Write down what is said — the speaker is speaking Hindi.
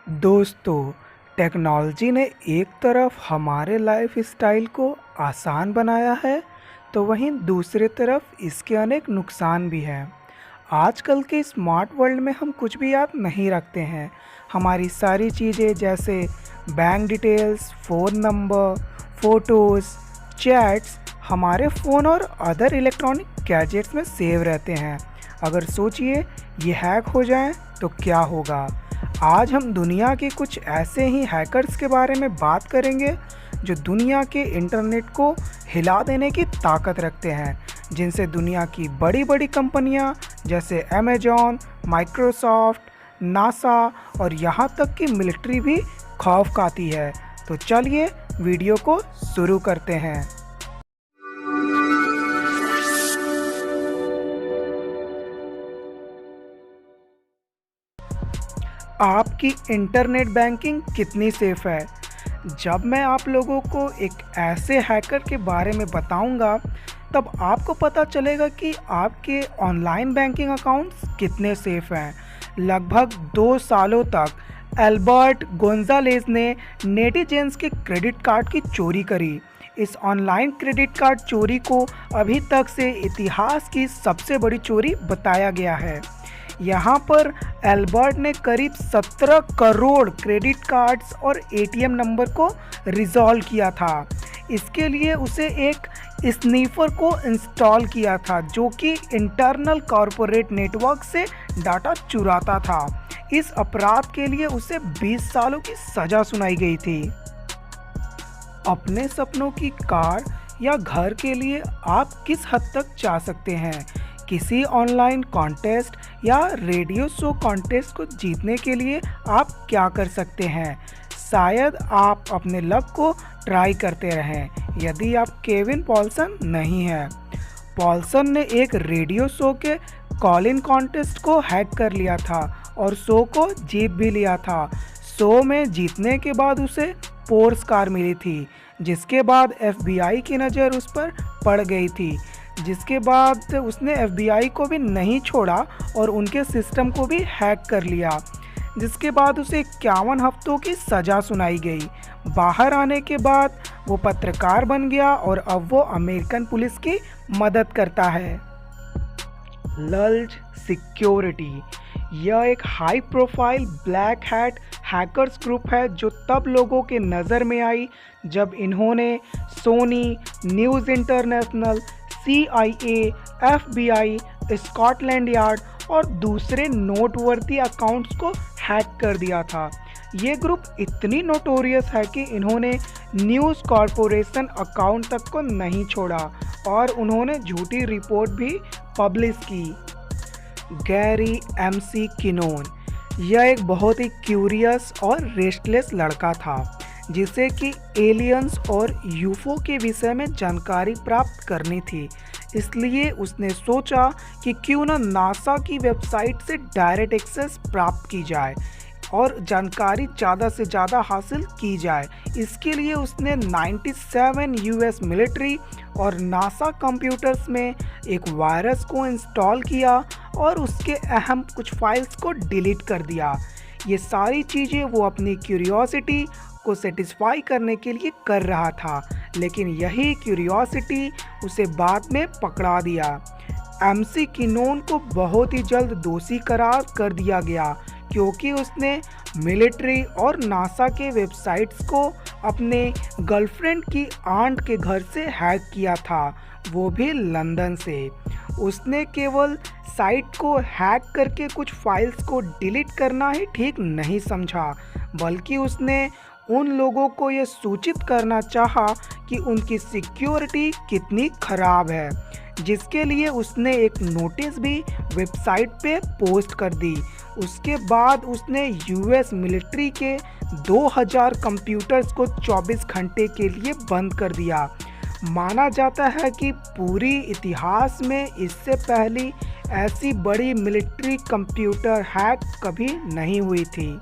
दोस्तों, टेक्नोलॉजी ने एक तरफ हमारे लाइफ स्टाइल को आसान बनाया है, तो वहीं दूसरी तरफ इसके अनेक नुकसान भी हैं। आजकल के स्मार्ट वर्ल्ड में हम कुछ भी याद नहीं रखते हैं। हमारी सारी चीज़ें जैसे bank details, phone number, photos, chats हमारे फ़ोन और अदर इलेक्ट्रॉनिक गैजेट्स में सेव रहते हैं। अगर सोचिए ये हैक हो जाए तो क्या होगा। आज हम दुनिया के कुछ ऐसे ही हैकर्स के बारे में बात करेंगे जो दुनिया के इंटरनेट को हिला देने की ताकत रखते हैं, जिनसे दुनिया की बड़ी बड़ी कंपनियां जैसे अमेजॉन, माइक्रोसॉफ्ट, नासा और यहाँ तक कि मिलिट्री भी खौफ खाती है। तो चलिए वीडियो को शुरू करते हैं। आपकी इंटरनेट बैंकिंग कितनी सेफ़ है? जब मैं आप लोगों को एक ऐसे हैकर के बारे में बताऊंगा, तब आपको पता चलेगा कि आपके ऑनलाइन बैंकिंग अकाउंट्स कितने सेफ़ हैं। लगभग 2 सालों तक एल्बर्ट गोंजालेस ने नेटिजन्स के क्रेडिट कार्ड की चोरी करी। इस ऑनलाइन क्रेडिट कार्ड चोरी को अभी तक से इतिहास की सबसे बड़ी चोरी बताया गया है। यहाँ पर एल्बर्ट ने करीब 17 करोड़ क्रेडिट कार्ड्स और एटीएम नंबर को रिजॉल्व किया था। इसके लिए उसे एक स्नीफर को इंस्टॉल किया था जो कि इंटरनल कॉरपोरेट नेटवर्क से डाटा चुराता था। इस अपराध के लिए उसे 20 सालों की सज़ा सुनाई गई थी। अपने सपनों की कार या घर के लिए आप किस हद तक चाह सकते हैं? किसी ऑनलाइन कॉन्टेस्ट या रेडियो शो कॉन्टेस्ट को जीतने के लिए आप क्या कर सकते हैं? शायद आप अपने लक को ट्राई करते रहें, यदि आप केविन पॉल्सन नहीं हैं। पॉल्सन ने एक रेडियो शो के कॉल इन कॉन्टेस्ट को हैक कर लिया था और शो को जीत भी लिया था। शो में जीतने के बाद उसे पोर्स कार मिली थी, जिसके बाद एफबीआई की नज़र उस पर पड़ गई थी, जिसके बाद उसने एफबीआई को भी नहीं छोड़ा और उनके सिस्टम को भी हैक कर लिया, जिसके बाद उसे 51 हफ्तों की सज़ा सुनाई गई। बाहर आने के बाद वो पत्रकार बन गया और अब वो अमेरिकन पुलिस की मदद करता है। लल्ज सिक्योरिटी, यह एक high profile black hat hackers group है जो तब लोगों के नज़र में आई जब इन्होंने Sony, news international, CIA, FBI, Scotland Yard और दूसरे नोटवर्दी अकाउंट्स को हैक कर दिया था। ये ग्रुप इतनी नोटोरियस है कि इन्होंने न्यूज़ कॉरपोरेशन अकाउंट तक को नहीं छोड़ा और उन्होंने झूठी रिपोर्ट भी पब्लिश की। गैरी MC किनोन, यह एक बहुत ही क्यूरियस और रेस्टलेस लड़का था जिसे कि एलियंस और यूफो के विषय में जानकारी प्राप्त करनी थी। इसलिए उसने सोचा कि क्यों ना नासा की वेबसाइट से डायरेक्ट एक्सेस प्राप्त की जाए और जानकारी ज़्यादा से ज़्यादा हासिल की जाए। इसके लिए उसने 97 US मिलिट्री और नासा कंप्यूटर्स में एक वायरस को इंस्टॉल किया और उसके अहम कुछ फाइल्स को डिलीट कर दिया। ये सारी चीज़ें वो अपनी क्यूरियोसिटी को सेटिस्फाई करने के लिए कर रहा था, लेकिन यही क्यूरियोसिटी उसे बाद में पकड़ा दिया। MC किनोन को बहुत ही जल्द दोषी करार कर दिया गया क्योंकि उसने मिलिट्री और नासा के वेबसाइट्स को अपने गर्लफ्रेंड की आंट के घर से हैक किया था, वो भी लंदन से। उसने केवल साइट को हैक करके कुछ फाइल्स को डिलीट करना ही ठीक नहीं समझा, बल्कि उसने उन लोगों को ये सूचित करना चाहा कि उनकी सिक्योरिटी कितनी खराब है, जिसके लिए उसने एक नोटिस भी वेबसाइट पे पोस्ट कर दी। उसके बाद उसने US मिलिट्री के 2000 कंप्यूटर्स को 24 घंटे के लिए बंद कर दिया। माना जाता है कि पूरी इतिहास में इससे पहले ऐसी बड़ी मिलिट्री कंप्यूटर हैक कभी नहीं हुई थी।